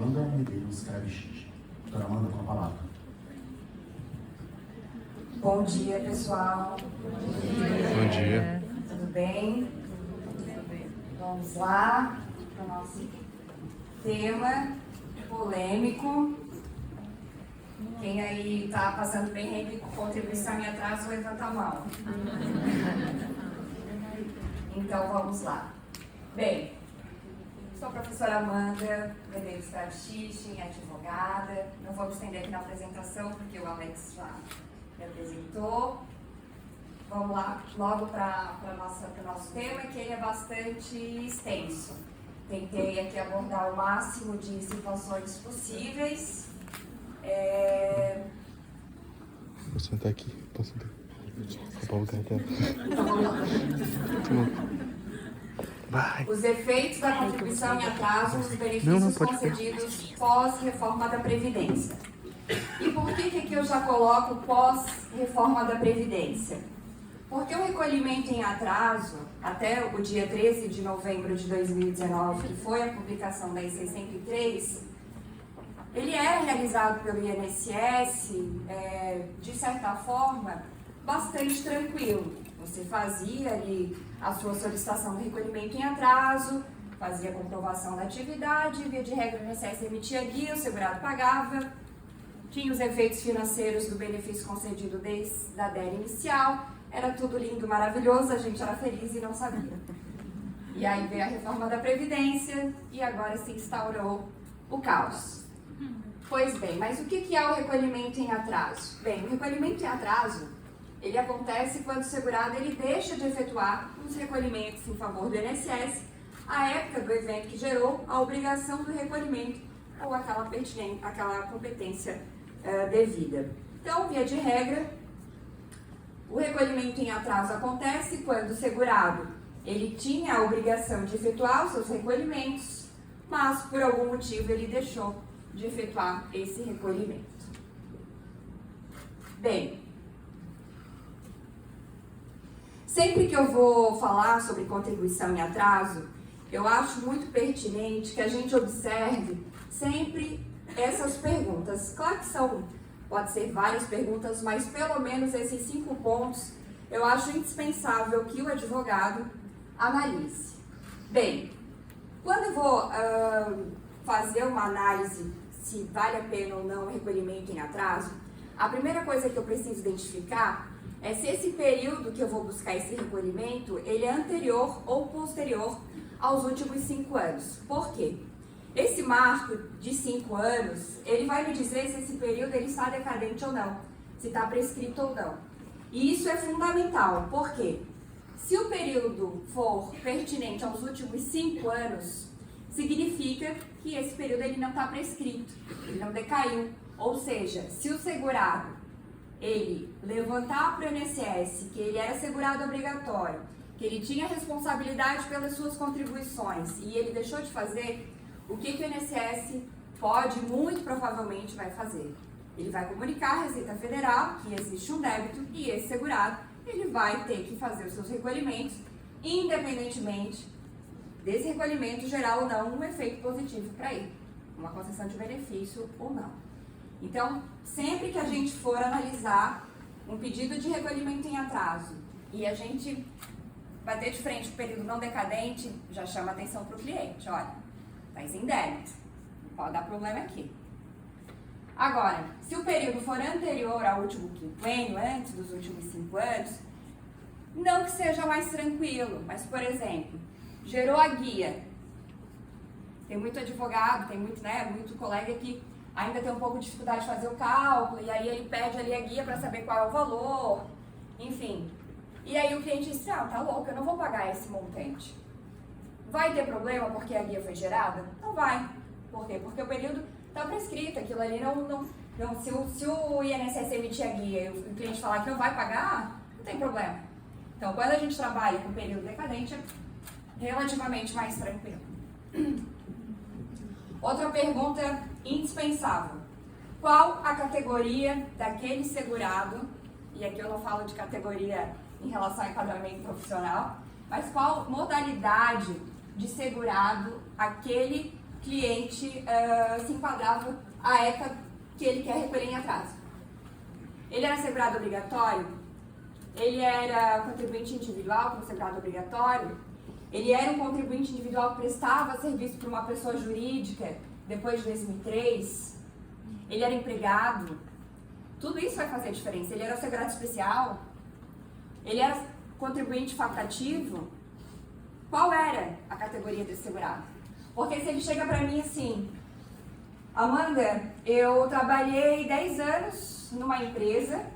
Amanda Medeiros Cravich. Doutora Amanda, com a palavra. Bom dia, pessoal. Bom dia. Tudo bem? Vamos lá para o nosso tema polêmico. Quem aí está passando perrengue com contribuição em atraso, levanta a mão. Então, vamos lá. Bem, sou a professora Amanda Medeiros Cravich, advogada. Não vou me estender aqui na apresentação, porque o Alex já me apresentou. Vamos lá, logo para o nosso tema, que ele é bastante extenso. Tentei aqui abordar o máximo de situações possíveis. Posso sentar aqui? Posso sentar? Só para cartela. Então, vamos lá. Vai. Os efeitos da contribuição em atraso, os benefícios concedidos pós-reforma da Previdência. E por que aqui eu já coloco pós-reforma da Previdência? Porque o recolhimento em atraso, até o dia 13 de novembro de 2019, que foi a publicação da IC 103, ele era realizado pelo INSS, de certa forma, bastante tranquilo. Você fazia ali a sua solicitação de recolhimento em atraso, fazia a comprovação da atividade, via de regra o INSS emitia guia, o segurado pagava, tinha os efeitos financeiros do benefício concedido desde a DER inicial, era tudo lindo, maravilhoso, a gente era feliz e não sabia. E aí veio a reforma da Previdência e agora se instaurou o caos. Pois bem, mas o que é o recolhimento em atraso? Bem, o recolhimento em atraso, ele acontece quando o segurado ele deixa de efetuar os recolhimentos em favor do INSS à época do evento que gerou a obrigação do recolhimento ou aquela competência devida. Então, via de regra, o recolhimento em atraso acontece quando o segurado ele tinha a obrigação de efetuar os seus recolhimentos, mas por algum motivo ele deixou de efetuar esse recolhimento. Bem, sempre que eu vou falar sobre contribuição em atraso, eu acho muito pertinente que a gente observe sempre essas perguntas. Claro que pode ser várias perguntas, mas pelo menos esses 5 pontos eu acho indispensável que o advogado analise. Bem, quando eu vou fazer uma análise se vale a pena ou não o recolhimento em atraso, a primeira coisa que eu preciso identificar é se esse período que eu vou buscar esse recolhimento, ele é anterior ou posterior aos últimos 5 anos. Por quê? Esse marco de 5 anos, ele vai me dizer se esse período ele está decadente ou não, se está prescrito ou não. E isso é fundamental, por quê? Se o período for pertinente aos últimos 5 anos, significa que esse período ele não está prescrito, ele não decaiu. Ou seja, se o segurado ele levantar para o INSS que ele era segurado obrigatório, que ele tinha responsabilidade pelas suas contribuições e ele deixou de fazer, o que o INSS pode, muito provavelmente, vai fazer? Ele vai comunicar à Receita Federal que existe um débito e esse segurado ele vai ter que fazer os seus recolhimentos, independentemente desse recolhimento gerar ou não um efeito positivo para ele, uma concessão de benefício ou não. Então, sempre que a gente for analisar um pedido de recolhimento em atraso e a gente bater de frente com o período não decadente, já chama atenção para o cliente, olha, está em débito, pode dar problema aqui. Agora, se o período for anterior ao último quinquênio, antes dos últimos 5 anos, não que seja mais tranquilo, mas, por exemplo, gerou a guia. Tem muito advogado, tem muito colega que ainda tem um pouco de dificuldade de fazer o cálculo, e aí ele pede ali a guia para saber qual é o valor, enfim. E aí o cliente diz, tá louco, eu não vou pagar esse montante. Vai ter problema porque a guia foi gerada? Não vai. Por quê? Porque o período está prescrito, aquilo ali se o INSS emitir a guia e o cliente falar que não vai pagar, não tem problema. Então, quando a gente trabalha com período decadente, é relativamente mais tranquilo. Outra pergunta indispensável. Qual a categoria daquele segurado, e aqui eu não falo de categoria em relação ao enquadramento profissional, mas qual modalidade de segurado aquele cliente se enquadrava a época que ele quer recolher em atraso. Ele era segurado obrigatório? Ele era contribuinte individual com segurado obrigatório? Ele era um contribuinte individual que prestava serviço para uma pessoa jurídica depois de 2003? Ele era empregado? Tudo isso vai fazer diferença. Ele era segurado especial? Ele era contribuinte facultativo? Qual era a categoria desse segurado? Porque se ele chega para mim assim, Amanda, eu trabalhei 10 anos numa empresa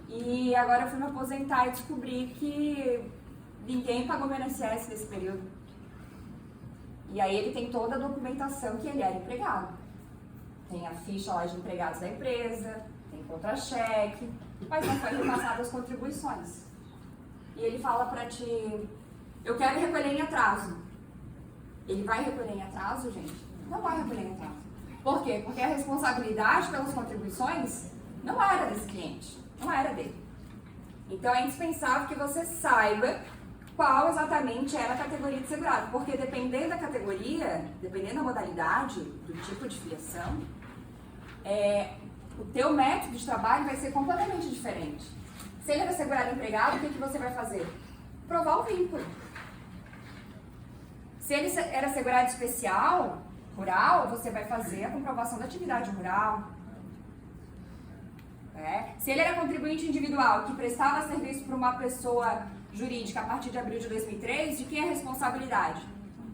e agora eu fui me aposentar e descobri que ninguém pagou meu INSS nesse período. E aí ele tem toda a documentação que ele era empregado. Tem a ficha lá de empregados da empresa, tem contra-cheque, mas não foi repassado as contribuições. E ele fala pra ti, eu quero recolher em atraso. Ele vai recolher em atraso, gente? Não vai recolher em atraso. Por quê? Porque a responsabilidade pelas contribuições não era desse cliente, não era dele. Então é indispensável que você saiba qual exatamente era a categoria de segurado, porque dependendo da categoria, dependendo da modalidade, do tipo de filiação, o teu método de trabalho vai ser completamente diferente. Se ele era segurado empregado, o que você vai fazer? Provar o vínculo. Se ele era segurado especial, rural, você vai fazer a comprovação da atividade rural. Se ele era contribuinte individual, que prestava serviço para uma pessoa jurídica a partir de abril de 2003, de quem é a responsabilidade?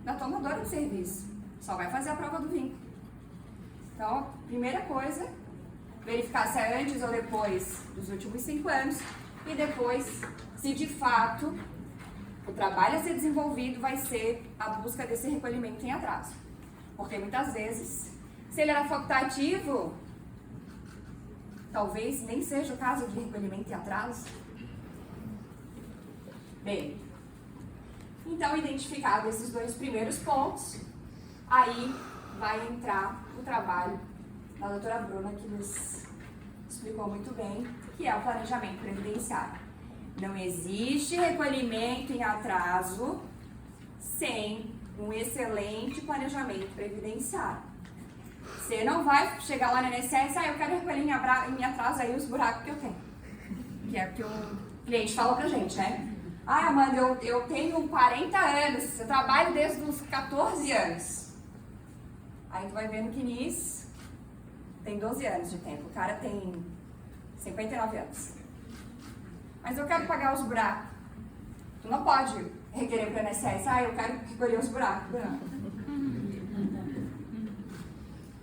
Da tomadora de serviço. Só vai fazer a prova do vínculo. Então, primeira coisa, verificar se é antes ou depois dos últimos 5 anos e depois, se de fato o trabalho a ser desenvolvido vai ser a busca desse recolhimento em atraso. Porque muitas vezes, se ele era facultativo, talvez nem seja o caso de recolhimento em atraso. Bem, então identificados esses 2 primeiros pontos, aí vai entrar o trabalho da doutora Bruna, que nos explicou muito bem, que é o planejamento previdenciário. Não existe recolhimento em atraso sem um excelente planejamento previdenciário. Você não vai chegar lá no INSS, eu quero recolher em atraso aí os buracos que eu tenho. Que é o que o cliente fala pra gente, né? Amanda, eu tenho 40 anos, eu trabalho desde os 14 anos. Aí tu vai vendo que NIS tem 12 anos de tempo, o cara tem 59 anos. Mas eu quero pagar os buracos. Tu não pode requerer para o INSS, eu quero recolher os buracos. Não.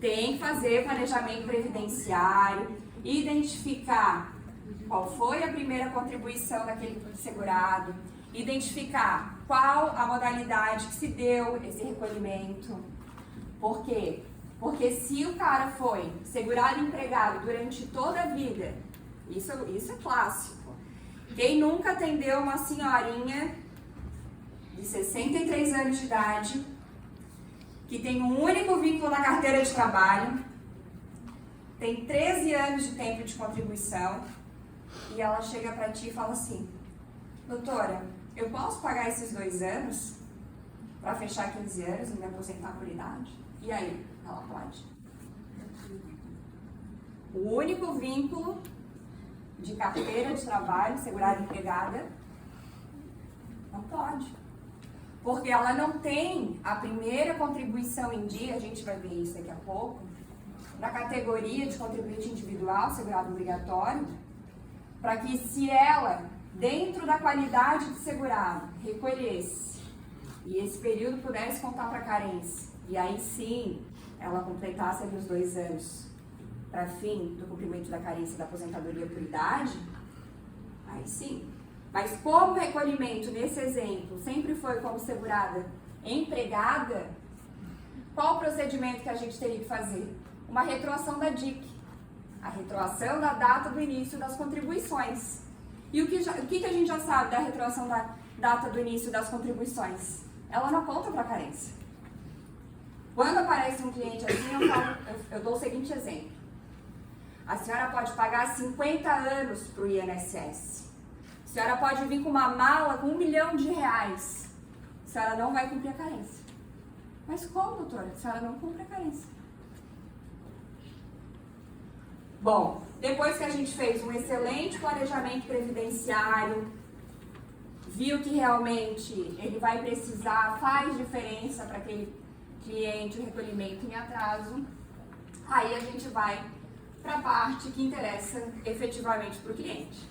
Tem que fazer planejamento previdenciário, identificar qual foi a primeira contribuição daquele segurado, identificar qual a modalidade que se deu esse recolhimento. Por quê? Porque se o cara foi segurado empregado durante toda a vida, isso é clássico. Quem nunca atendeu uma senhorinha de 63 anos de idade, que tem um único vínculo na carteira de trabalho, tem 13 anos de tempo de contribuição, e ela chega para ti e fala assim, doutora, eu posso pagar esses 2 anos para fechar 15 anos e me aposentar por idade? E aí? Ela pode. O único vínculo de carteira de trabalho, segurada empregada, não pode. Porque ela não tem a primeira contribuição em dia, a gente vai ver isso daqui a pouco, na categoria de contribuinte individual, segurado obrigatório, para que se ela, dentro da qualidade de segurado, recolhesse e esse período pudesse contar para carência, e aí sim ela completasse ali os 2 anos para fim do cumprimento da carência da aposentadoria por idade, aí sim. Mas como o recolhimento, nesse exemplo, sempre foi como segurada empregada, qual o procedimento que a gente teria que fazer? Uma retroação da DIC, a retroação da data do início das contribuições. E o que a gente já sabe da retroação da data do início das contribuições? Ela não conta para carência. Quando aparece um cliente assim, eu dou o seguinte exemplo. A senhora pode pagar 50 anos para o INSS. A senhora pode vir com uma mala com R$1 milhão. A senhora não vai cumprir a carência. Mas como, doutora? A senhora não cumpre a carência. Bom, depois que a gente fez um excelente planejamento previdenciário, viu que realmente ele vai precisar, faz diferença para aquele cliente o recolhimento em atraso, aí a gente vai para a parte que interessa efetivamente para o cliente.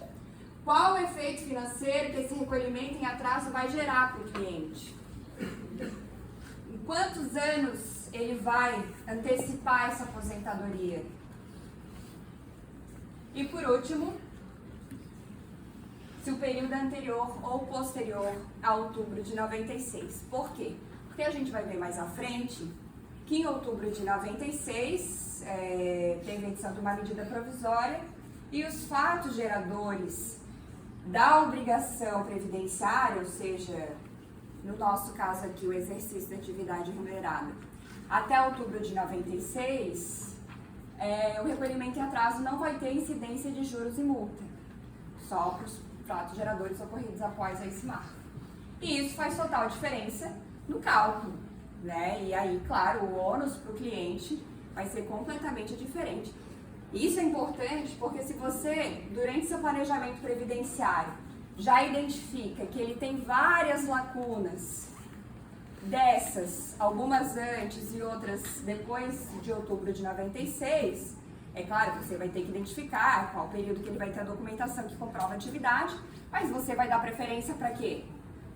Qual o efeito financeiro que esse recolhimento em atraso vai gerar para o cliente? Em quantos anos ele vai antecipar essa aposentadoria? E por último, se o período anterior ou posterior a outubro de 96. Por quê? Porque a gente vai ver mais à frente que em outubro de 96 teve a edição de uma medida provisória e os fatos geradores da obrigação previdenciária, ou seja, no nosso caso aqui o exercício da atividade remunerada, até outubro de 96, o recolhimento em atraso não vai ter incidência de juros e multa, só para os fatos geradores ocorridos após esse marco. E isso faz total diferença no cálculo, né? E aí, claro, o ônus para o cliente vai ser completamente diferente. Isso é importante porque se você, durante seu planejamento previdenciário, já identifica que ele tem várias lacunas, dessas, algumas antes e outras depois de outubro de 96, é claro que você vai ter que identificar qual período que ele vai ter a documentação que comprova a atividade, mas você vai dar preferência para quê?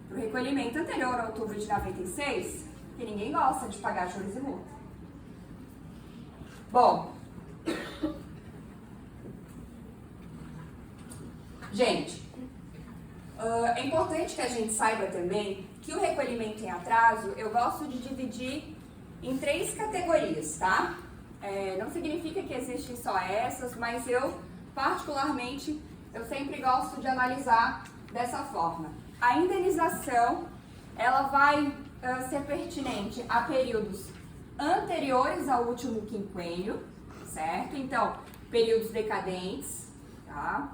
Para o recolhimento anterior a outubro de 96, que ninguém gosta de pagar juros e multa. Bom, gente, é importante que a gente saiba também que o recolhimento em atraso, eu gosto de dividir em 3 categorias, tá? Não significa que existem só essas, mas eu, particularmente, eu sempre gosto de analisar dessa forma. A indenização, ela vai ser pertinente a períodos anteriores ao último quinquênio, certo? Então, períodos decadentes, tá?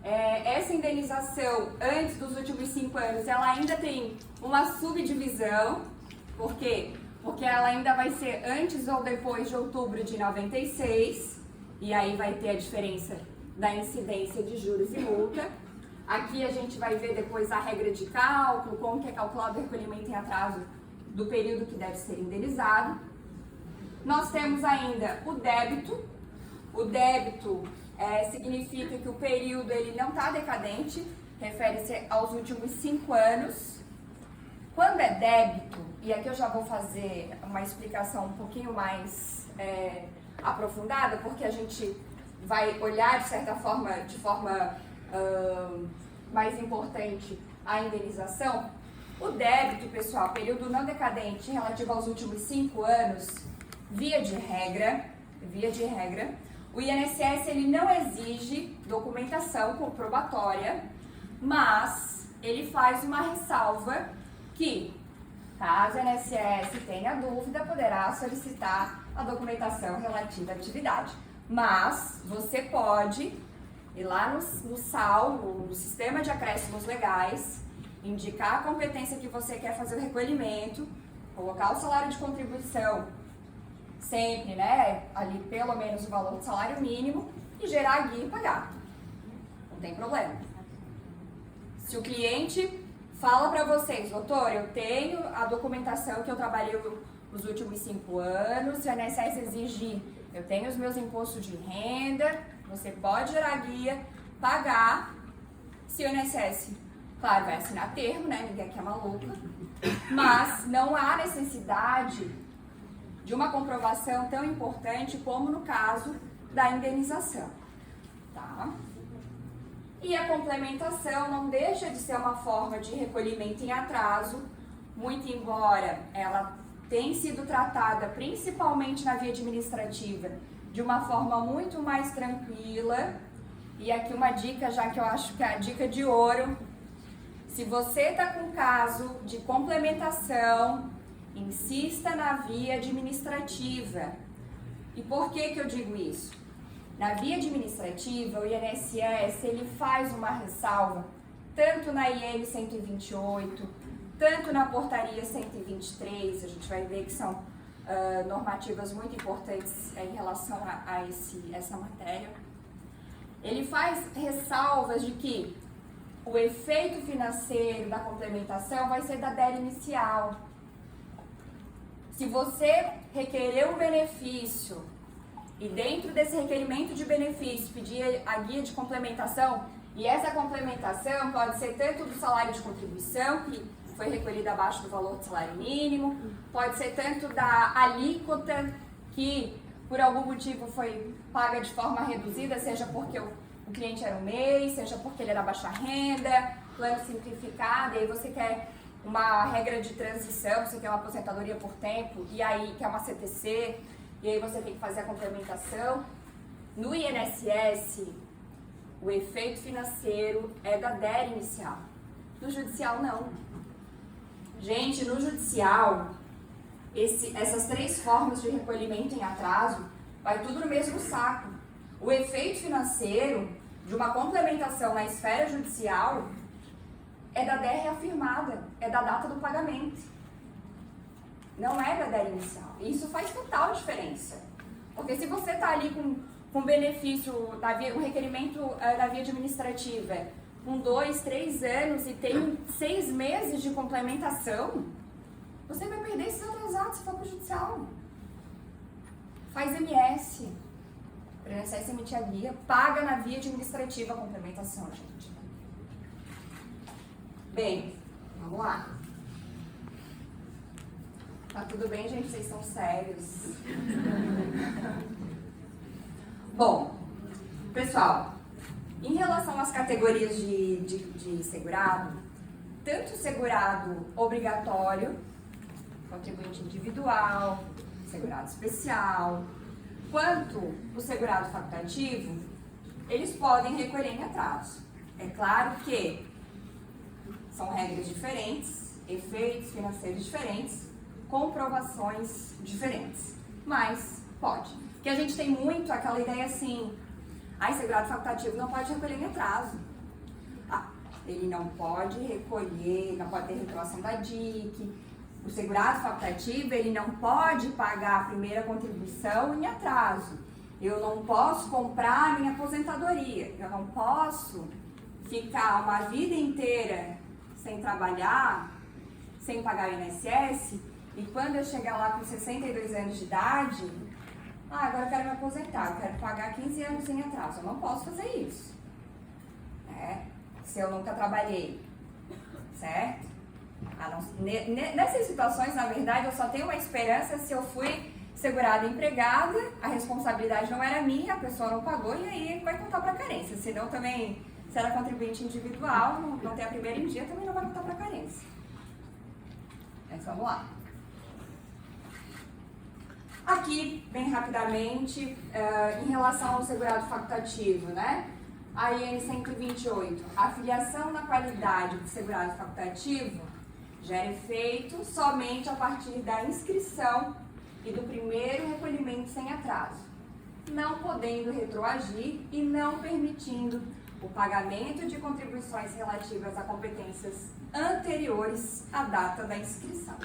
Essa indenização antes dos últimos 5 anos, ela ainda tem uma subdivisão. Por quê? Porque ela ainda vai ser antes ou depois de outubro de 96, e aí vai ter a diferença da incidência de juros e multa. Aqui a gente vai ver depois a regra de cálculo, como que é calculado o recolhimento em atraso do período que deve ser indenizado. Nós temos ainda o débito. O débito significa que o período ele não está decadente, refere-se aos últimos 5 anos. Quando é débito, e aqui eu já vou fazer uma explicação um pouquinho mais aprofundada, porque a gente vai olhar de forma mais importante a indenização. O débito, pessoal, período não decadente relativo aos últimos 5 anos, via de regra, o INSS ele não exige documentação comprobatória, mas ele faz uma ressalva que, caso o INSS tenha dúvida, poderá solicitar a documentação relativa à atividade. Mas você pode ir lá no SAL, no Sistema de Acréscimos Legais, indicar a competência que você quer fazer o recolhimento, colocar o salário de contribuição sempre, né, ali pelo menos o valor do salário mínimo e gerar a guia e pagar. Não tem problema. Se o cliente fala para vocês, doutor, eu tenho a documentação que eu trabalhei nos últimos 5 anos, se o INSS exigir, eu tenho os meus impostos de renda, você pode gerar a guia, pagar, se o INSS, claro, vai assinar termo, né, ninguém aqui é maluco, mas não há necessidade de uma comprovação tão importante como no caso da indenização, tá? E a complementação não deixa de ser uma forma de recolhimento em atraso, muito embora ela tenha sido tratada principalmente na via administrativa de uma forma muito mais tranquila. E aqui uma dica, já que eu acho que é a dica de ouro: se você está com caso de complementação, insista na via administrativa. E por que eu digo isso? Na via administrativa, o INSS ele faz uma ressalva, tanto na IN 128, tanto na portaria 123, a gente vai ver que são normativas muito importantes em relação a essa matéria. Ele faz ressalvas de que o efeito financeiro da complementação vai ser da DER inicial. Se você requerer um benefício e dentro desse requerimento de benefício pedir a guia de complementação, e essa complementação pode ser tanto do salário de contribuição, que foi recolhido abaixo do valor do salário mínimo, pode ser tanto da alíquota, que por algum motivo foi paga de forma reduzida, seja porque o cliente era um MEI, seja porque ele era baixa renda, plano simplificado, e aí você quer uma regra de transição, você quer uma aposentadoria por tempo, e aí quer uma CTC, e aí você tem que fazer a complementação. No INSS, o efeito financeiro é da DER inicial. No judicial, não. Gente, no judicial, essas 3 formas de recolhimento em atraso, vai tudo no mesmo saco. O efeito financeiro de uma complementação na esfera judicial é da DER reafirmada, é da data do pagamento. Não é da DER inicial. E isso faz total diferença. Porque se você está ali com benefício, um requerimento da via administrativa, com 2, 3 anos e tem 6 meses de complementação, você vai perder esses atrasados se for para o judicial. Faz MS. Para o INSS emitir a guia, paga na via administrativa a complementação, gente. Bem, vamos lá. Tá tudo bem, gente? Vocês são sérios. Bom, pessoal, em relação às categorias de segurado, tanto o segurado obrigatório, contribuinte individual, segurado especial, quanto o segurado facultativo, eles podem recolher em atraso. É claro que são regras diferentes, efeitos financeiros diferentes, comprovações diferentes, mas pode. Porque a gente tem muito aquela ideia assim, segurado facultativo não pode recolher em atraso. Ele não pode recolher, não pode ter retroação da DIC. O segurado facultativo, ele não pode pagar a primeira contribuição em atraso. Eu não posso comprar a minha aposentadoria. Eu não posso ficar uma vida inteira sem trabalhar, sem pagar o INSS, e quando eu chegar lá com 62 anos de idade, agora eu quero me aposentar, eu quero pagar 15 anos em atraso. Eu não posso fazer isso, né? Se eu nunca trabalhei, certo? Nessas situações, na verdade, eu só tenho uma esperança se eu fui segurada empregada, a responsabilidade não era minha, a pessoa não pagou, e aí vai contar para carência. Senão também, se era contribuinte individual, não tem a primeira em dia, também não vai contar para carência. Mas vamos lá. Aqui, bem rapidamente, em relação ao segurado facultativo, né? A IN 128, a filiação na qualidade do segurado facultativo gera efeito somente a partir da inscrição e do primeiro recolhimento sem atraso, não podendo retroagir e não permitindo o pagamento de contribuições relativas a competências anteriores à data da inscrição.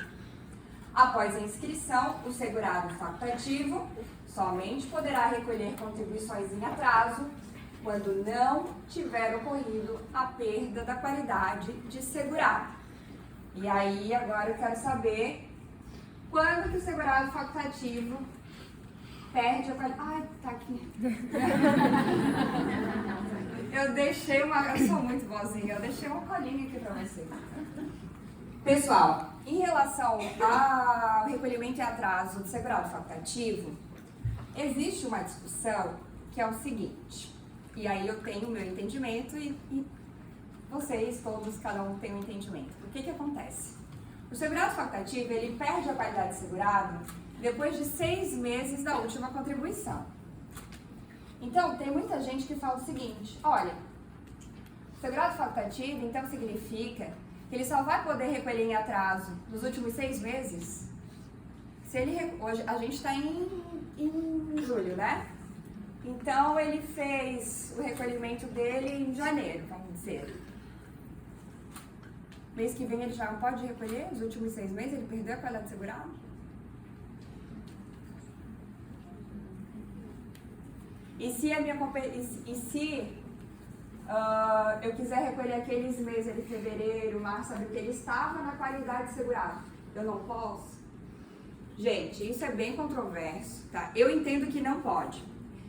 Após a inscrição, o segurado facultativo somente poderá recolher contribuições em atraso quando não tiver ocorrido a perda da qualidade de segurado. E aí, agora eu quero saber quando que o segurado facultativo perde a qualidade... Tá aqui. Eu sou muito boazinha, eu deixei uma colinha aqui pra vocês. Pessoal, em relação ao recolhimento em atraso do segurado facultativo, existe uma discussão que é o seguinte, e aí eu tenho o meu entendimento e vocês todos, cada um tem um entendimento. O que acontece? O segurado facultativo, ele perde a qualidade de segurado depois de 6 meses da última contribuição. Então, tem muita gente que fala o seguinte, olha, segurado facultativo, então significa que ele só vai poder recolher em atraso nos últimos 6 meses? Hoje a gente está em julho, né? Então, ele fez o recolhimento dele em janeiro, vamos dizer. mês que vem ele já não pode recolher? Os últimos 6 meses ele perdeu a qualidade segurada? E se eu quiser recolher aqueles meses de fevereiro, março, abril, que ele estava na qualidade segurada, eu não posso? Gente, isso é bem controverso, tá? Eu entendo que não pode.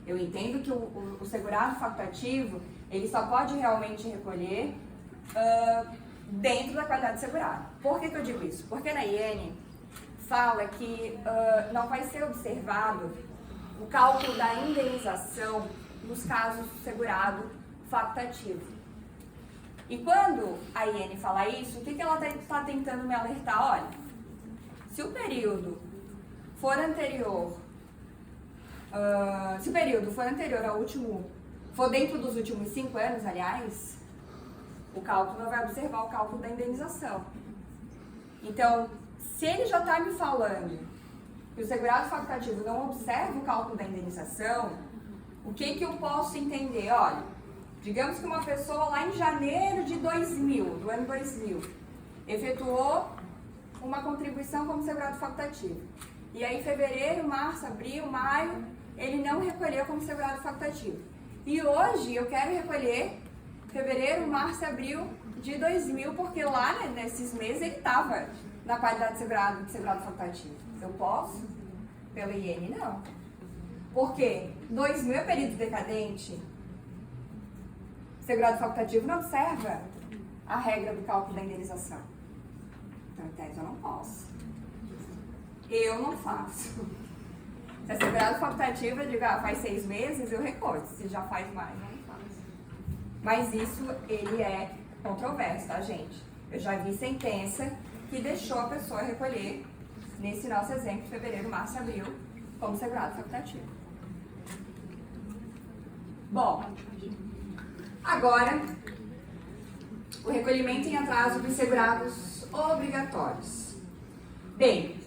Eu entendo que o segurado facultativo, ele só pode realmente recolher dentro da qualidade segurada. Por que eu digo isso? Porque na IN fala que não vai ser observado o cálculo da indenização nos casos do segurado facultativo. E quando a IN fala isso, o que ela está tentando me alertar? Olha, se o período for anterior, ao último, for dentro dos últimos 5 anos, aliás, o cálculo não vai observar o cálculo da indenização. Então, se ele já está me falando que o segurado facultativo não observa o cálculo da indenização, o que eu posso entender? Olha, digamos que uma pessoa lá em janeiro de 2000, do ano 2000, efetuou uma contribuição como segurado facultativo. E aí, fevereiro, março, abril, maio, ele não recolheu como segurado facultativo. E hoje eu quero recolher fevereiro, março, abril de 2000, porque lá, né, nesses meses ele estava na qualidade de segurado facultativo. Eu posso? Pela IN, não. Por quê? 2000 é período decadente. Segurado facultativo não observa a regra do cálculo da indenização. Então, em tese, eu não posso. Eu não faço. Se é segurado facultativo, eu digo, faz 6 meses, eu recolho. Se já faz mais, eu não faço. Mas isso, ele é controverso, tá, gente? Eu já vi sentença que deixou a pessoa recolher, nesse nosso exemplo, fevereiro, março e abril, como segurado facultativo. Bom, agora, o recolhimento em atraso dos segurados obrigatórios. Bem,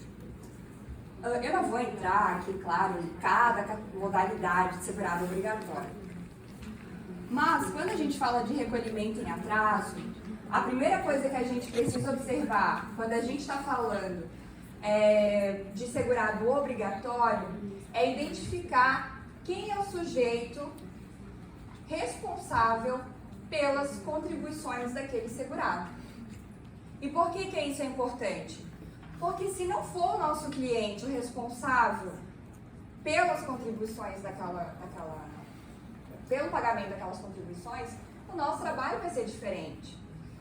eu não vou entrar aqui, claro, em cada modalidade de segurado obrigatório. Mas, quando a gente fala de recolhimento em atraso, a primeira coisa que a gente precisa observar, quando a gente está falando de segurado obrigatório, é identificar quem é o sujeito responsável pelas contribuições daquele segurado. E por que isso é importante? Porque se não for o nosso cliente o responsável pelas contribuições pelo pagamento daquelas contribuições, o nosso trabalho vai ser diferente.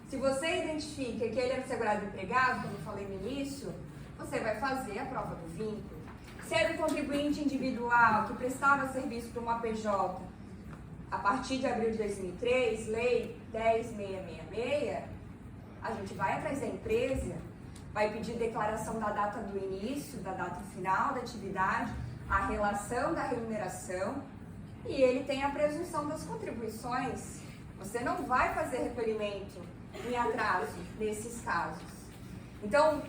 Se você identifica que ele é um segurado empregado, como eu falei no início, você vai fazer a prova do vínculo. Se era um contribuinte individual que prestava serviço para uma PJ, a partir de abril de 2003, Lei 10.666, a gente vai atrás da empresa, vai pedir declaração da data do início, da data final da atividade, a relação da remuneração, e ele tem a presunção das contribuições. Você não vai fazer recolhimento em atraso nesses casos. Então,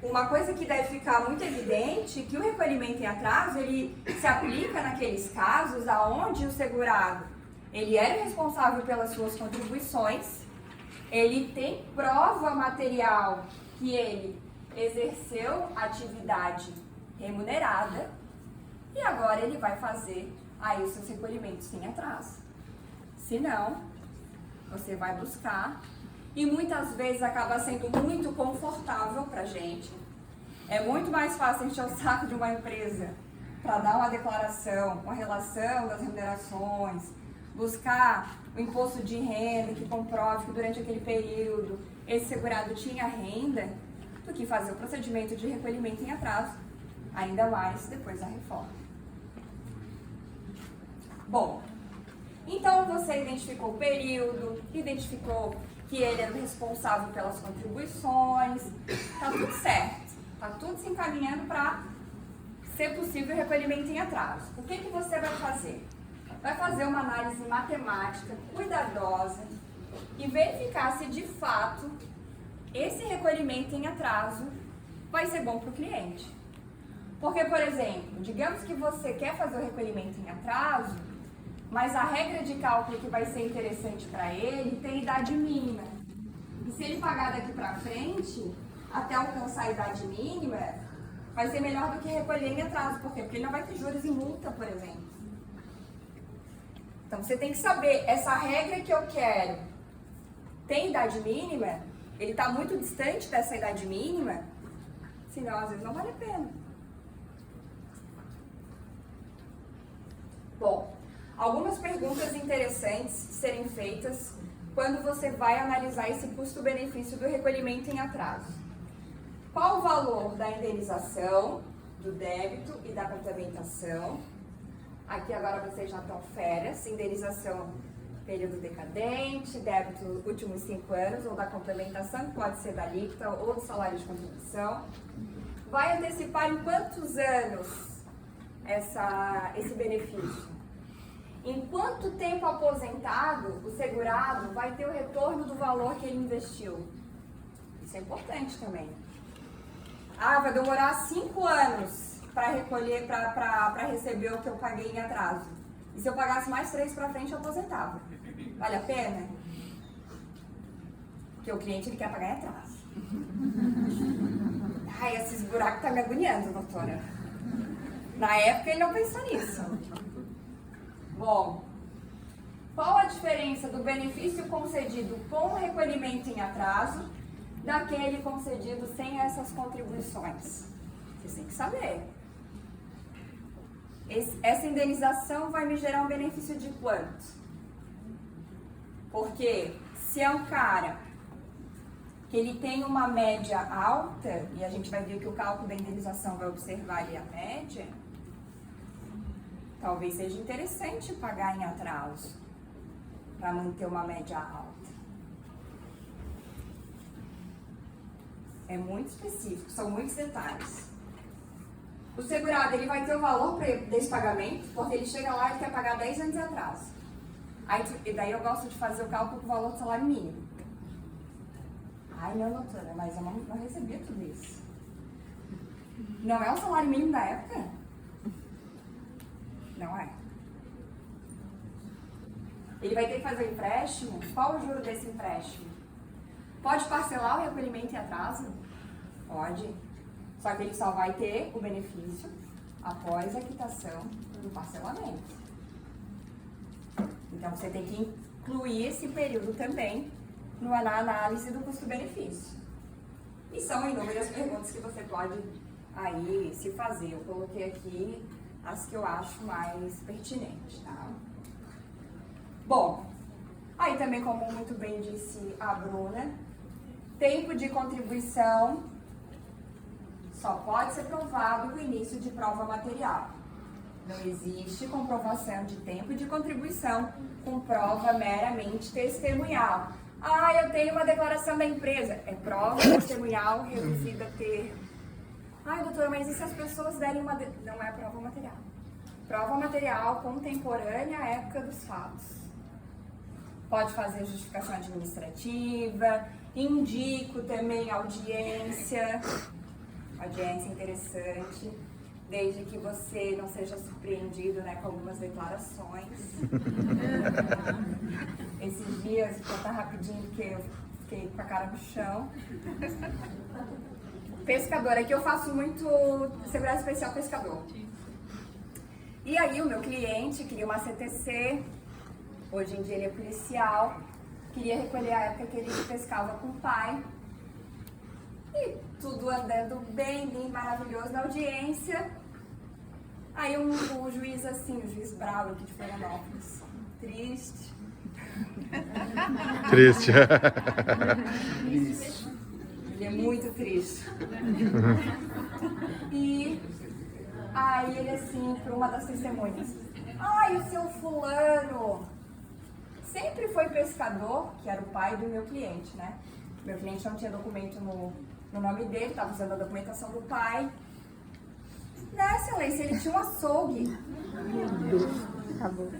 uma coisa que deve ficar muito evidente é que o recolhimento em atraso, ele se aplica naqueles casos aonde o segurado, ele é responsável pelas suas contribuições, ele tem prova material que ele exerceu atividade remunerada e agora ele vai fazer aí os seus recolhimentos em atraso. Se não, você vai buscar e muitas vezes acaba sendo muito confortável para a gente. É muito mais fácil encher o saco de uma empresa para dar uma declaração, uma relação das remunerações, buscar o imposto de renda que comprove que durante aquele período esse segurado tinha renda, do que fazer o procedimento de recolhimento em atraso, ainda mais depois da reforma. Bom, então você identificou o período, identificou que ele era o responsável pelas contribuições, tá tudo certo, tá tudo se encaminhando para ser possível o recolhimento em atraso. O que você vai fazer? Vai fazer uma análise matemática cuidadosa e verificar se de fato esse recolhimento em atraso vai ser bom para o cliente. Porque, por exemplo, digamos que você quer fazer o recolhimento em atraso, mas a regra de cálculo que vai ser interessante para ele tem idade mínima. E se ele pagar daqui para frente, até alcançar a idade mínima, vai ser melhor do que recolher em atraso. Por quê? Porque ele não vai ter juros e multa, por exemplo. Então, você tem que saber, essa regra que eu quero tem idade mínima, ele está muito distante dessa idade mínima, senão às vezes não vale a pena. Bom, algumas perguntas interessantes de serem feitas quando você vai analisar esse custo-benefício do recolhimento em atraso. Qual o valor da indenização, do débito e da complementação? Aqui agora vocês já estão férias, indenização período decadente, débito últimos 5 anos, ou da complementação, que pode ser da alíquota ou do salário de contribuição. Vai antecipar em quantos anos esse benefício? Em quanto tempo aposentado o segurado vai ter o retorno do valor que ele investiu? Isso é importante também. Ah, vai demorar 5 anos para recolher, para receber o que eu paguei em atraso. E se eu pagasse mais 3 para frente, eu aposentava. Vale a pena? Porque o cliente ele quer pagar em atraso. Ai, esses buracos estão me agoniando, doutora. Na época ele não pensou nisso. Bom, qual a diferença do benefício concedido com recolhimento em atraso daquele concedido sem essas contribuições? Vocês têm que saber. Essa indenização vai me gerar um benefício de quanto? Porque se é um cara que ele tem uma média alta, e a gente vai ver que o cálculo da indenização vai observar ali a média, talvez seja interessante pagar em atraso para manter uma média alta. É muito específico, são muitos detalhes. O segurado ele vai ter o valor desse pagamento, porque ele chega lá e quer pagar 10 anos de atraso. E daí eu gosto de fazer o cálculo com o valor do salário mínimo. Ai, não, doutora, mas eu não recebia tudo isso. Não é o salário mínimo da época? Não é. Ele vai ter que fazer o empréstimo. Qual o juro desse empréstimo? Pode parcelar o recolhimento em atraso? Pode. Só que ele só vai ter o benefício após a quitação do parcelamento. Então, você tem que incluir esse período também na análise do custo-benefício. E são inúmeras perguntas que você pode aí se fazer. Eu coloquei aqui as que eu acho mais pertinentes, tá? Bom, aí também, como muito bem disse a Bruna, tempo de contribuição só pode ser provado no início de prova material. Não existe comprovação de tempo de contribuição com prova meramente testemunhal. Ah, eu tenho uma declaração da empresa. É prova testemunhal reduzida a termo. Ai, doutora, mas e se as pessoas derem uma... Não é prova material. Prova material contemporânea à época dos fatos. Pode fazer justificação administrativa, indico também audiência. Audiência interessante, desde que você não seja surpreendido, né, com algumas declarações. Esses dias, vou contar rapidinho porque eu fiquei com a cara no chão. Pescador, aqui eu faço muito segurança especial pescador. E aí o meu cliente queria uma CTC, hoje em dia ele é policial, queria recolher a época que ele pescava com o pai. E tudo andando bem, lindo, maravilhoso na audiência. Aí o juiz assim, o juiz bravo aqui de Florianópolis, triste. Triste. Ele é muito triste. E aí ele assim, para uma das testemunhas, ai, o seu fulano sempre foi pescador, que era o pai do meu cliente, né? Meu cliente não tinha documento no nome dele, estava usando a documentação do pai. Né, excelência, ele tinha um açougue. Meu Deus, acabou.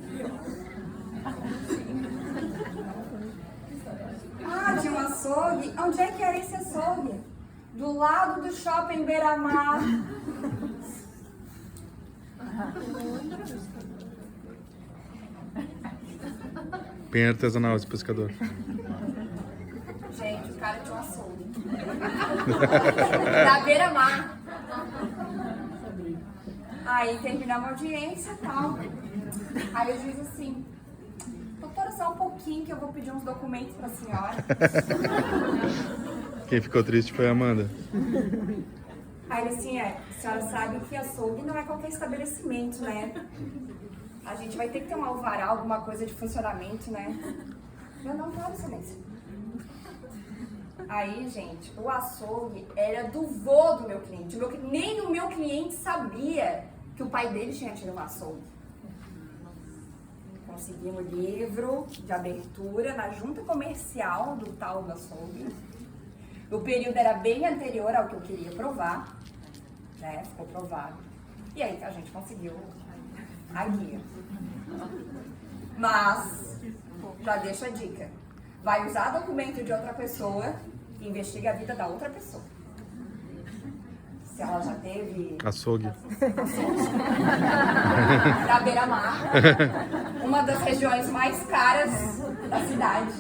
Ah, tinha um açougue? Onde é que era esse açougue? Do lado do shopping Beira-Mar. Bem artesanal esse pescador. Gente, o cara Da beira-mar. Aí terminamos a audiência e tal. Aí o juiz assim, doutora, só um pouquinho que eu vou pedir uns documentos pra senhora. Quem ficou triste foi a Amanda. Aí ele assim, a senhora sabe que açougue não é qualquer estabelecimento, né? A gente vai ter que ter um alvará, alguma coisa de funcionamento, né? Eu não, claro, excelência. Aí, gente, o açougue era do vô do meu cliente. Nem o meu cliente sabia que o pai dele tinha tido um açougue. Conseguimos o livro de abertura na junta comercial do tal do açougue. O período era bem anterior ao que eu queria provar, né? Ficou provado. E aí que a gente conseguiu a guia. Mas, já deixo a dica. Vai usar documento de outra pessoa e investiga a vida da outra pessoa. Se ela já teve... Açougue. Da beira-mar, uma das regiões mais caras da cidade.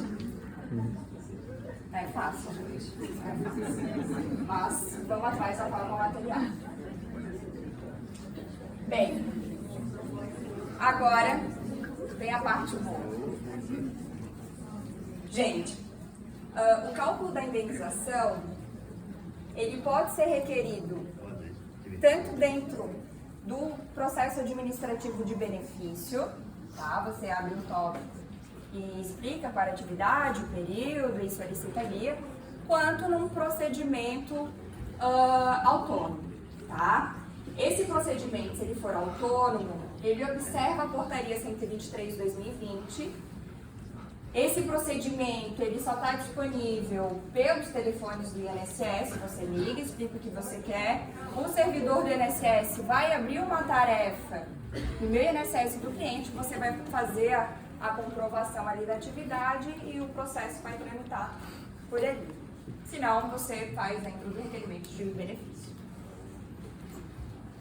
Não é fácil, gente. Não é fácil. Mas vamos atrás da forma material. Bem, agora vem a parte boa. Gente, o cálculo da indenização, ele pode ser requerido tanto dentro do processo administrativo de benefício, tá? Você abre um tópico e explica para a atividade, o período e solicita a guia, quanto num procedimento autônomo, tá? Esse procedimento, se ele for autônomo, ele observa a portaria 123/2020. Esse procedimento, ele só está disponível pelos telefones do INSS, você liga, explica o que você quer. O servidor do INSS vai abrir uma tarefa no meu INSS do cliente, você vai fazer a comprovação ali da atividade e o processo vai tramitar por ali. Senão, você faz dentro do requerimento de benefício.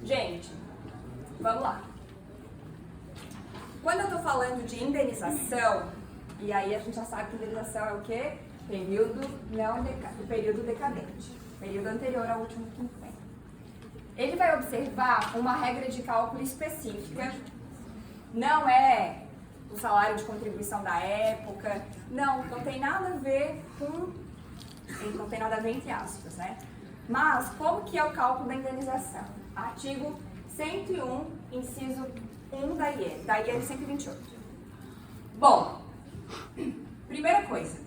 Gente, vamos lá. Quando eu estou falando de indenização, e aí a gente já sabe que indenização é o quê? O período decadente, período anterior ao último quinquênio. Ele vai observar uma regra de cálculo específica, não é o salário de contribuição da época, não tem nada a ver com, não tem nada a ver entre aspas, né? Mas como que é o cálculo da indenização? Artigo 101, inciso 1 da IEL 128. Bom, primeira coisa,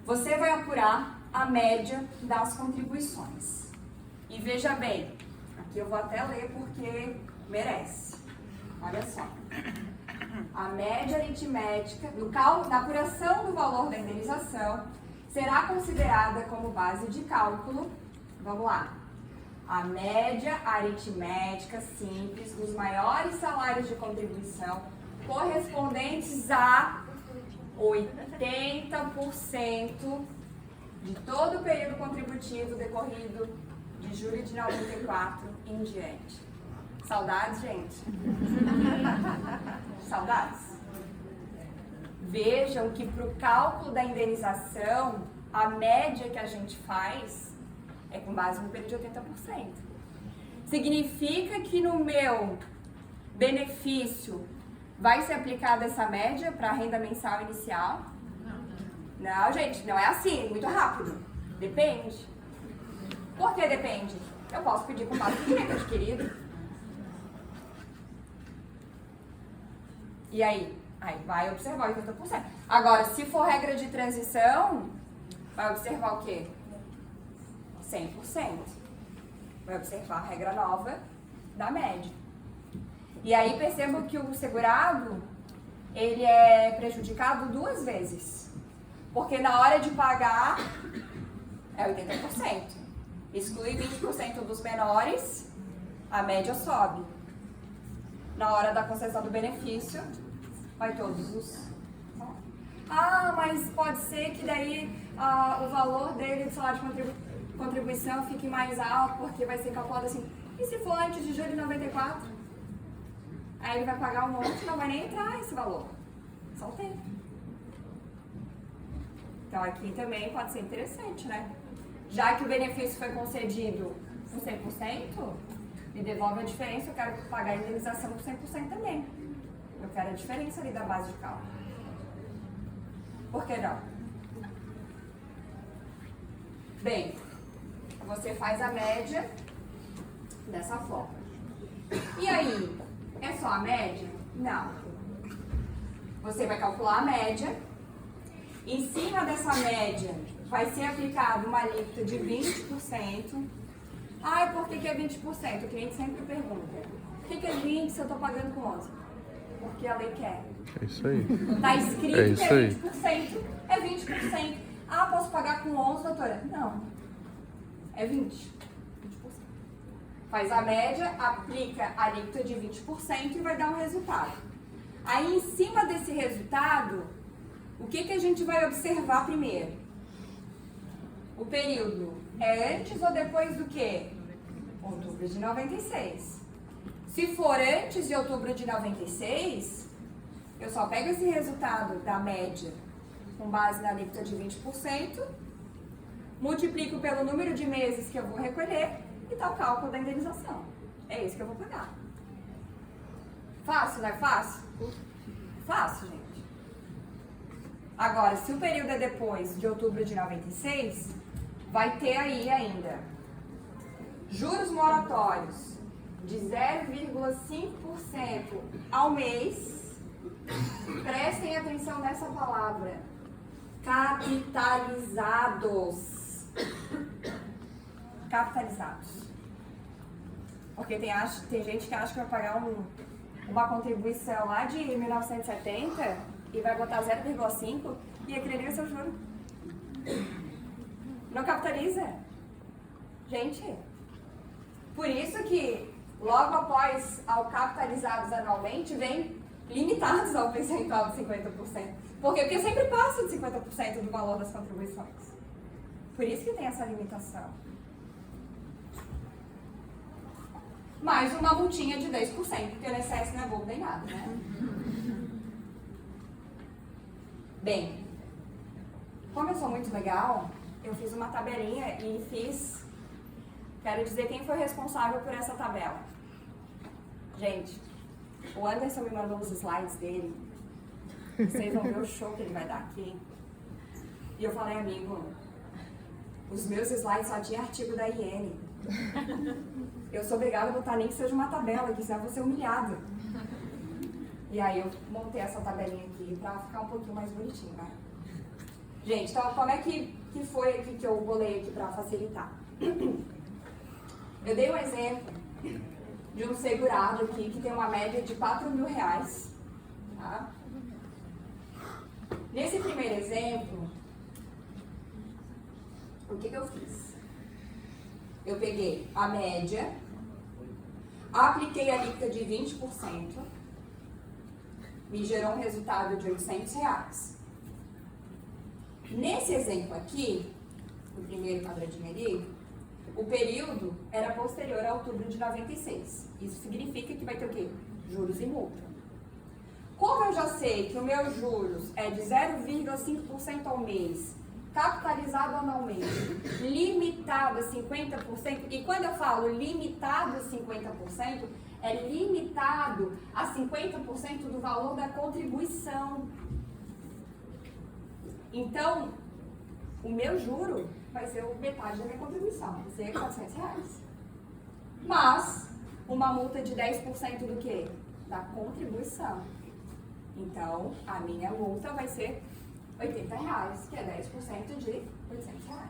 você vai apurar a média das contribuições. E veja bem, aqui eu vou até ler porque merece. Olha só. A média aritmética, na apuração do valor da indenização, será considerada como base de cálculo, vamos lá, a média aritmética simples dos maiores salários de contribuição correspondentes a 80% de todo o período contributivo decorrido de julho de 94 em diante. Saudades, gente? Saudades? Vejam que para o cálculo da indenização, a média que a gente faz é com base no período de 80%. Significa que no meu benefício vai ser aplicada essa média para a renda mensal inicial? Não, gente, não é assim, muito rápido. Depende. Por que depende? Eu posso pedir com base no direito adquirido. E aí? Aí vai observar 80%. Agora, se for regra de transição, vai observar o quê? 100%. Vai observar a regra nova da média. E aí percebam que o segurado, ele é prejudicado duas vezes. Porque na hora de pagar, é 80%. Exclui 20% dos menores, a média sobe. Na hora da concessão do benefício, vai todos os... Ah, mas pode ser que daí o valor dele, do salário de contribuição, fique mais alto, porque vai ser calculado assim. E se for antes de julho de 94? Aí ele vai pagar um monte, não vai nem entrar esse valor. Só o tempo. Então aqui também pode ser interessante, né? Já que o benefício foi concedido por 100%, me devolve a diferença, eu quero pagar a indenização por 100% também. Eu quero a diferença ali da base de cálculo. Por que não? Bem, você faz a média dessa forma. E aí, é só a média? Não. Você vai calcular a média. Em cima dessa média, vai ser aplicado uma alíquota de 20%. Ah, e por que é 20%? O cliente sempre pergunta. Por que é 20% se eu estou pagando com 11%? Porque a lei quer. É isso aí. Está escrito É isso que aí. 20%, é 20%. Ah, posso pagar com 11%, doutora? Não. É 20%. Faz a média, aplica a alíquota de 20% e vai dar um resultado. Aí, em cima desse resultado, o que a gente vai observar primeiro? O período é antes ou depois do quê? Outubro de 96. Se for antes de outubro de 96, eu só pego esse resultado da média com base na alíquota de 20%, multiplico pelo número de meses que eu vou recolher e dá o cálculo da indenização. É isso que eu vou pagar. Fácil, não é fácil? Fácil, gente. Agora, se o período é depois de outubro de 96, vai ter aí ainda juros moratórios de 0,5% ao mês. Prestem atenção nessa palavra. Capitalizados. Capitalizados. Porque tem gente que acha que vai pagar uma contribuição lá de 1970 e vai botar 0,5 e aquele ali vai ser o juro. Não capitaliza. Gente, por isso que logo após ao capitalizados anualmente vem limitados ao percentual de 50%. Por quê? Porque sempre passa de 50% do valor das contribuições. Por isso que tem essa limitação. Mais uma multinha de 10%, porque o INSS não é bobo nem nada, né? Bem, como eu sou muito legal, eu fiz uma tabelinha e quero dizer quem foi responsável por essa tabela. Gente, o Anderson me mandou os slides dele. Vocês vão ver o show que ele vai dar aqui. E eu falei, amigo, os meus slides só tinha artigo da IN. Eu sou obrigada a botar nem que seja uma tabela aqui, senão eu vou ser humilhada. E aí eu montei essa tabelinha aqui pra ficar um pouquinho mais bonitinho, né? Gente, então como é que foi aqui que eu bolei aqui pra facilitar? Eu dei um exemplo de um segurado aqui que tem uma média de R$4.000, tá? Nesse primeiro exemplo, o que eu fiz? Eu peguei a média, apliquei a alíquota de 20%, me gerou um resultado de R$800. Nesse exemplo aqui, o primeiro quadradinho ali, o período era posterior a outubro de 96. Isso significa que vai ter o quê? Juros e multa. Como eu já sei que o meu juros é de 0,5% ao mês, capitalizado anualmente, limitado a 50%, e quando eu falo limitado a 50%, é limitado a 50% do valor da contribuição. Então, o meu juro vai ser metade da minha contribuição, vai ser R$400. Mas, uma multa de 10% do quê? Da contribuição. Então, a minha multa vai ser R$80, que é 10% de R$800.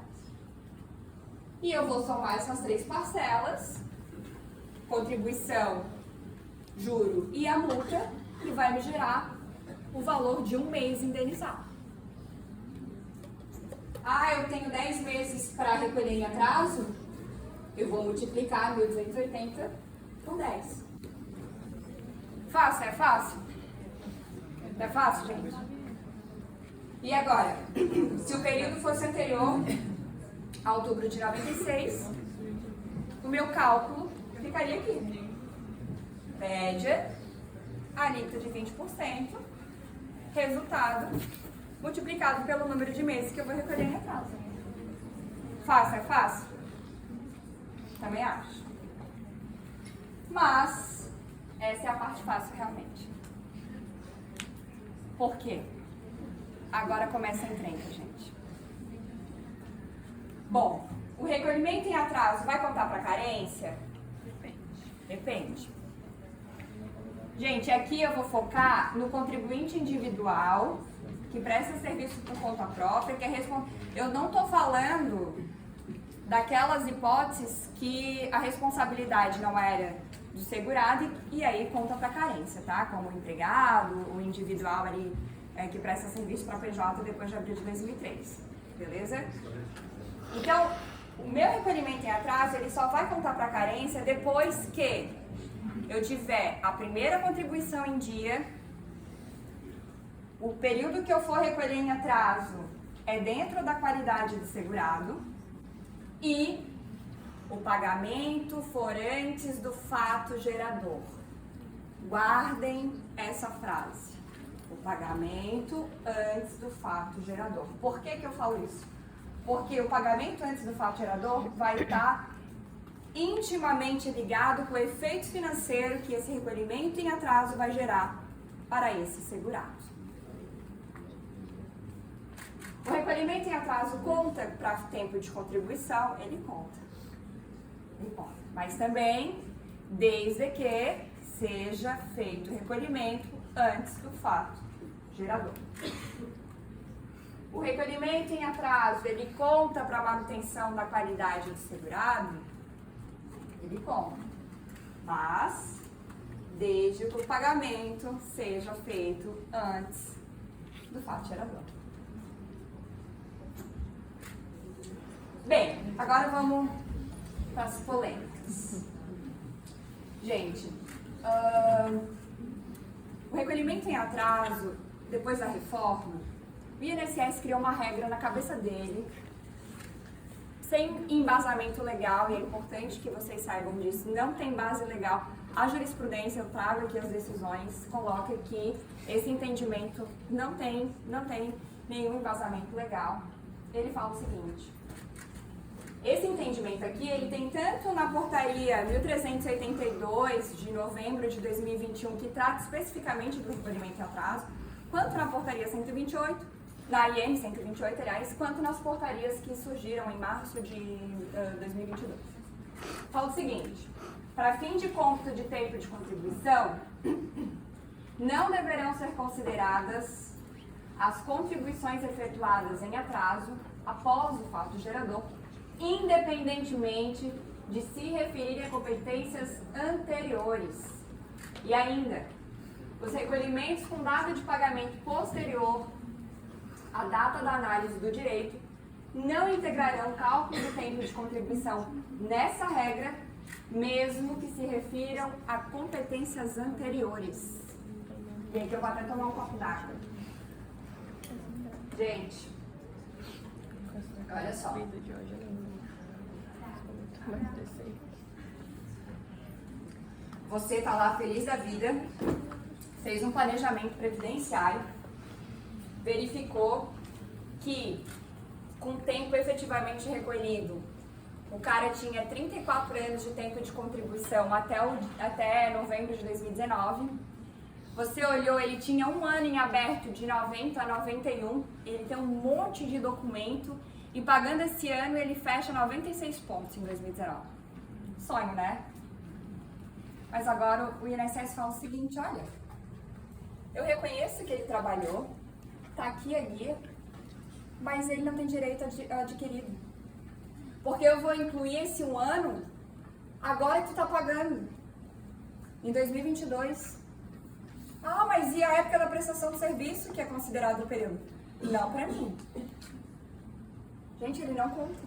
E eu vou somar essas três parcelas, contribuição, juro e a multa, que vai me gerar o valor de um mês indenizado. Ah, eu tenho 10 meses para recolher em atraso? Eu vou multiplicar 1.280 por 10. Fácil, é fácil? Não é fácil, gente? E agora, se o período fosse anterior a outubro de 96, o meu cálculo ficaria aqui. Média, alíquota de 20%, resultado multiplicado pelo número de meses que eu vou recolher em atraso. Fácil, é fácil? Também acho. Mas, essa é a parte fácil realmente. Por quê? Agora começa a encrenca, gente. Bom, o recolhimento em atraso vai contar para carência? Depende. Gente, aqui eu vou focar no contribuinte individual que presta serviço por conta própria, que é eu não estou falando daquelas hipóteses que a responsabilidade não era do segurado e aí conta para carência, tá? Como o empregado, o individual ali que presta serviço para PJ depois de abril de 2003, beleza? Então, o meu recolhimento em atraso, ele só vai contar para carência depois que eu tiver a primeira contribuição em dia, o período que eu for recolher em atraso é dentro da qualidade do segurado e o pagamento for antes do fato gerador. Guardem essa frase. O pagamento antes do fato gerador. Por que que eu falo isso? Porque o pagamento antes do fato gerador vai estar intimamente ligado com o efeito financeiro que esse recolhimento em atraso vai gerar para esse segurado. O recolhimento em atraso conta para tempo de contribuição? Ele conta. Ele conta. Mas também, desde que seja feito o recolhimento antes do fato gerador. O recolhimento em atraso, ele conta para a manutenção da qualidade do segurado? Ele conta. Mas, desde que o pagamento seja feito antes do fato gerador. Bem, agora vamos para as polêmicas. Gente, o recolhimento em atraso, depois da reforma, o INSS criou uma regra na cabeça dele, sem embasamento legal, e é importante que vocês saibam disso, não tem base legal. A jurisprudência, eu trago aqui as decisões, coloca que esse entendimento não tem nenhum embasamento legal. Ele fala o seguinte: esse entendimento aqui, ele tem tanto na portaria 1382 de novembro de 2021, que trata especificamente do recolhimento em atraso, quanto na portaria 128, na IN 128, aliás, quanto nas portarias que surgiram em março de 2022. Fala o seguinte: para fim de cômputo de tempo de contribuição, não deverão ser consideradas as contribuições efetuadas em atraso após o fato gerador, independentemente de se referirem a competências anteriores. E ainda, os recolhimentos com data de pagamento posterior à data da análise do direito não integrarão cálculo do tempo de contribuição nessa regra, mesmo que se refiram a competências anteriores. E aqui eu vou até tomar um copo d'água. Gente, olha só. Você está lá feliz da vida, fez um planejamento previdenciário, verificou que com o tempo efetivamente recolhido, o cara tinha 34 anos de tempo de contribuição até novembro de 2019. Você olhou, ele tinha um ano em aberto de 90 a 91, ele tem um monte de documento e pagando esse ano ele fecha 96 pontos em 2019. Sonho, né? Mas agora o INSS fala o seguinte: olha, eu reconheço que ele trabalhou, tá aqui a guia, mas ele não tem direito adquirido. Porque eu vou incluir esse um ano agora que tu tá pagando, em 2022. Ah, mas e a época da prestação de serviço, que é considerado o período? Não para mim. Gente, ele não conta.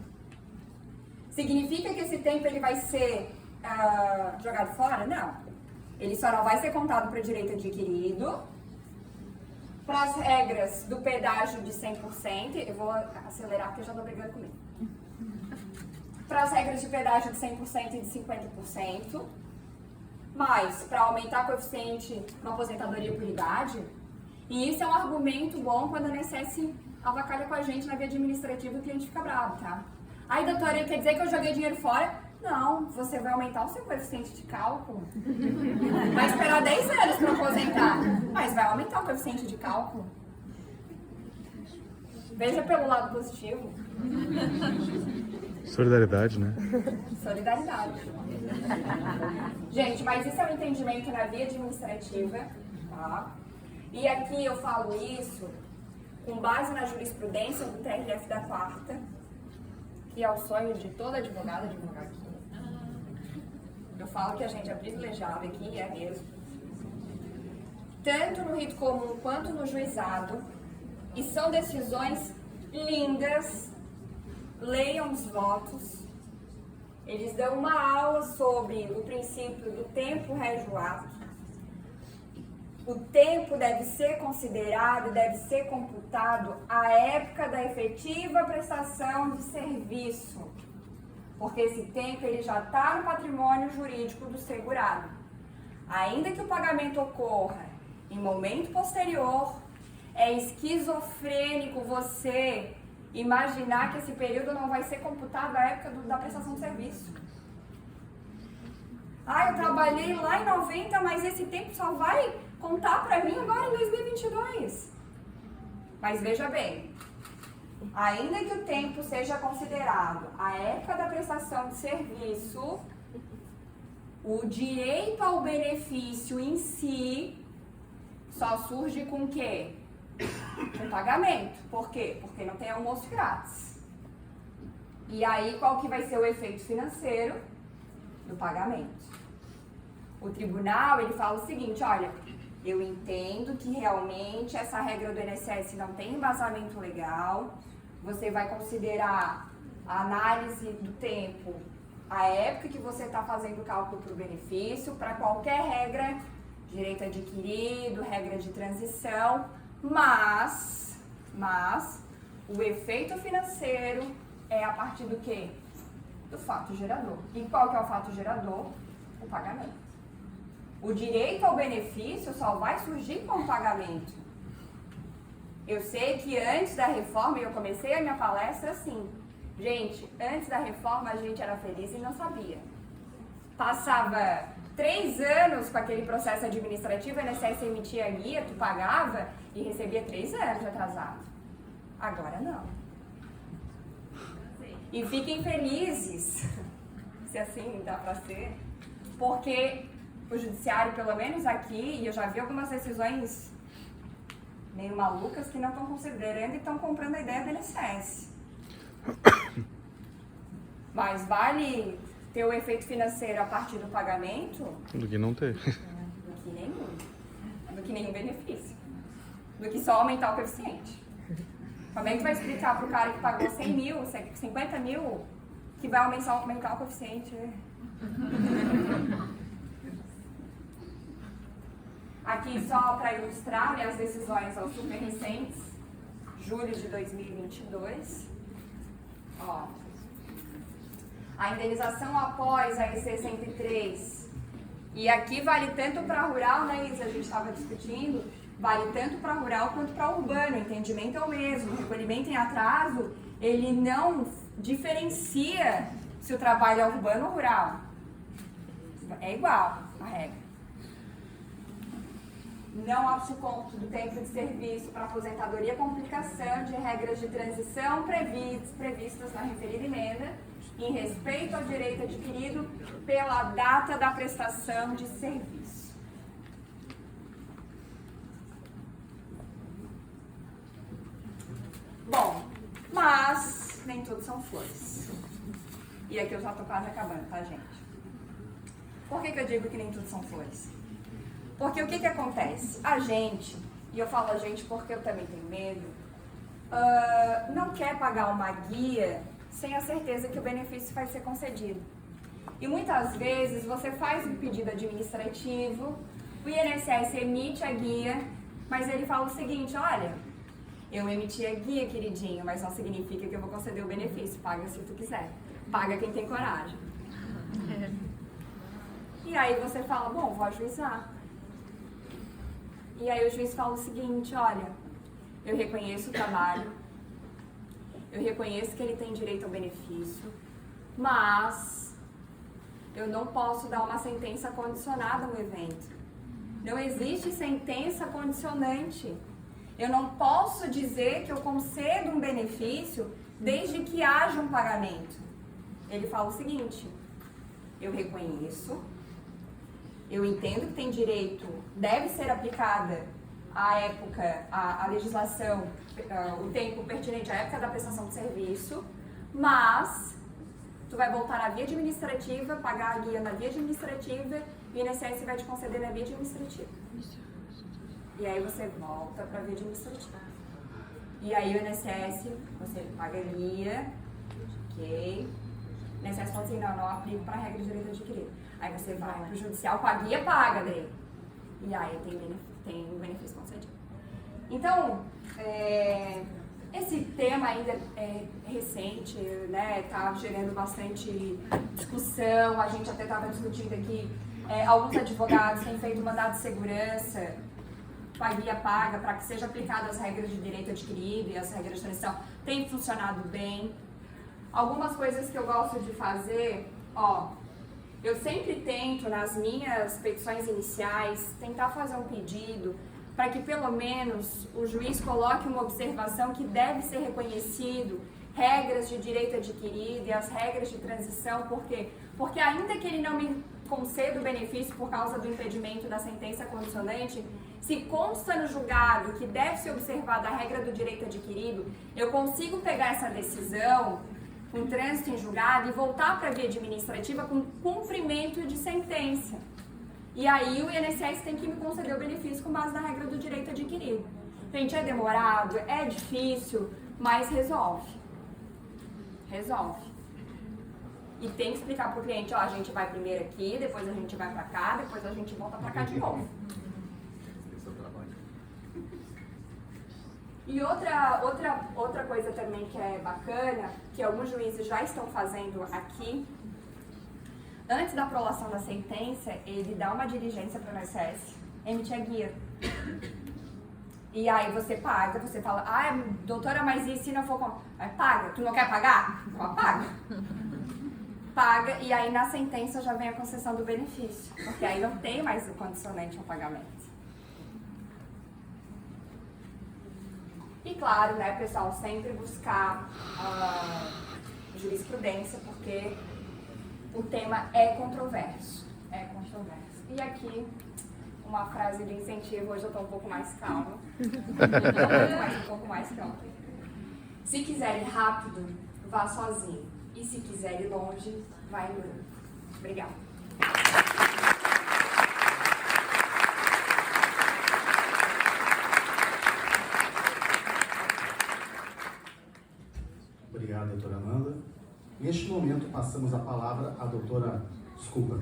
Significa que esse tempo ele vai ser jogado fora? Não. Ele só não vai ser contado para direito adquirido, para as regras do pedágio de 100%, eu vou acelerar porque eu já estou brigando comigo. Para as regras de pedágio de 100% e de 50%, mas para aumentar o coeficiente na aposentadoria por idade, e isso é um argumento bom quando a INSS avacalha com a gente na via administrativa e o cliente fica bravo, tá? Ai, doutora, quer dizer que eu joguei dinheiro fora? Não, você vai aumentar o seu coeficiente de cálculo. Vai esperar 10 anos para aposentar, mas vai aumentar o coeficiente de cálculo. Veja pelo lado positivo. Solidariedade, né? Solidariedade. Gente, mas isso é um entendimento na via administrativa, tá? E aqui eu falo isso com base na jurisprudência do TRF da Quarta, que é o sonho de toda advogada advogar aqui. Eu falo que a gente é privilegiado aqui, e é mesmo. Tanto no rito comum quanto no juizado, e são decisões lindas. Leiam os votos. Eles dão uma aula sobre o princípio do tempo régio ato. O tempo deve ser considerado, deve ser computado à época da efetiva prestação de serviço, porque esse tempo ele já está no patrimônio jurídico do segurado. Ainda que o pagamento ocorra em momento posterior, é esquizofrênico você imaginar que esse período não vai ser computado à época da prestação de serviço. Ah, eu trabalhei lá em 90, mas esse tempo só vai contar para mim agora em 2022. Mas veja bem, ainda que o tempo seja considerado a época da prestação de serviço, o direito ao benefício em si só surge com o quê? Com pagamento. Por quê? Porque não tem almoço grátis. E aí, qual que vai ser o efeito financeiro do pagamento? O tribunal, ele fala o seguinte, olha, eu entendo que realmente essa regra do INSS não tem embasamento legal, você vai considerar a análise do tempo, a época que você está fazendo o cálculo para o benefício, para qualquer regra, direito adquirido, regra de transição, mas o efeito financeiro é a partir do quê? Do fato gerador. E qual que é o fato gerador? O pagamento. O direito ao benefício só vai surgir com o pagamento. Eu sei que antes da reforma, e eu comecei a minha palestra assim, gente, antes da reforma a gente era feliz e não sabia. Passava 3 anos com aquele processo administrativo, a INSS emitia a guia, tu pagava e recebia 3 anos atrasado. Agora não. E fiquem felizes, se assim dá pra ser, porque o judiciário, pelo menos aqui, e eu já vi algumas decisões meio malucas que não estão considerando e estão comprando a ideia do INSS. Mas vale ter o efeito financeiro a partir do pagamento? Do que não ter. Do que nenhum. Do que nenhum benefício. Do que só aumentar o coeficiente. Como é que vai explicar para o cara que pagou 100 mil, 50 mil, que vai aumentar o coeficiente? Aqui só para ilustrar, né, as decisões são super recentes, julho de 2022. Ó, a indenização após a EC 103. E aqui vale tanto para rural, né, Isa? A gente estava discutindo, vale tanto para rural quanto para urbano. O entendimento é o mesmo. O recolhimento em atraso, ele não diferencia se o trabalho é urbano ou rural. É igual a regra. Não há cômputo do tempo de serviço para aposentadoria com aplicação de regras de transição previstas na referida emenda, em respeito ao direito adquirido pela data da prestação de serviço. Bom, mas nem tudo são flores. E aqui eu já tô quase acabando, tá, gente? Por que eu digo que nem tudo são flores? Porque o que acontece? A gente, e eu falo a gente porque eu também tenho medo, não quer pagar uma guia sem a certeza que o benefício vai ser concedido. E muitas vezes você faz um pedido administrativo, o INSS emite a guia, mas ele fala o seguinte, olha, eu emiti a guia, queridinho, mas não significa que eu vou conceder o benefício, paga se tu quiser, paga quem tem coragem. E aí você fala, bom, vou ajuizar. E aí o juiz fala o seguinte, olha, eu reconheço o trabalho, eu reconheço que ele tem direito ao benefício, mas eu não posso dar uma sentença condicionada no evento. Não existe sentença condicionante. Eu não posso dizer que eu concedo um benefício desde que haja um pagamento. Ele fala o seguinte: eu reconheço, eu entendo que tem direito, deve ser aplicada a época, a legislação, o tempo pertinente à época da prestação de serviço, mas tu vai voltar na via administrativa, pagar a guia na via administrativa e o INSS vai te conceder na via administrativa. E aí você volta para a via administrativa. E aí o INSS, você paga a guia, ok? O INSS fala assim, não aplico para a regra de direito adquirido. Aí você vai para o judicial com a guia paga daí. E aí tem um benefício concedido. Então, esse tema ainda é recente, né? Tá gerando bastante discussão. A gente até estava discutindo aqui, alguns advogados têm feito mandado de segurança com a guia paga para que seja aplicada as regras de direito adquirido e as regras de transição. Tem funcionado bem. Algumas coisas que eu gosto de fazer, eu sempre tento, nas minhas petições iniciais, tentar fazer um pedido para que pelo menos o juiz coloque uma observação que deve ser reconhecido regras de direito adquirido e as regras de transição. Por quê? Porque ainda que ele não me conceda o benefício por causa do impedimento da sentença condicionante, se consta no julgado que deve ser observada a regra do direito adquirido, eu consigo pegar essa decisão com trânsito em julgado e voltar para a via administrativa com cumprimento de sentença. E aí o INSS tem que me conceder o benefício com base na regra do direito adquirido. Gente, é demorado, é difícil, mas resolve. Resolve. E tem que explicar para o cliente, a gente vai primeiro aqui, depois a gente vai para cá, depois a gente volta para cá de novo. E outra coisa também que é bacana, que alguns juízes já estão fazendo aqui, antes da prolação da sentença, ele dá uma diligência para o INSS, emite a guia. E aí você paga, você fala, doutora, mas e se não for... Paga, tu não quer pagar? Então paga. Paga, e aí na sentença já vem a concessão do benefício, porque aí não tem mais o condicionante ao pagamento. E claro, né, pessoal, sempre buscar jurisprudência, porque o tema é controverso. É controverso. E aqui, uma frase de incentivo, hoje eu estou um pouco mais calma. Um pouco mais calma. Se quiser ir rápido, vá sozinho. E se quiser ir longe, vá em grupo. Obrigada. Obrigado, doutora Amanda. Neste momento, passamos a palavra à doutora... Desculpa.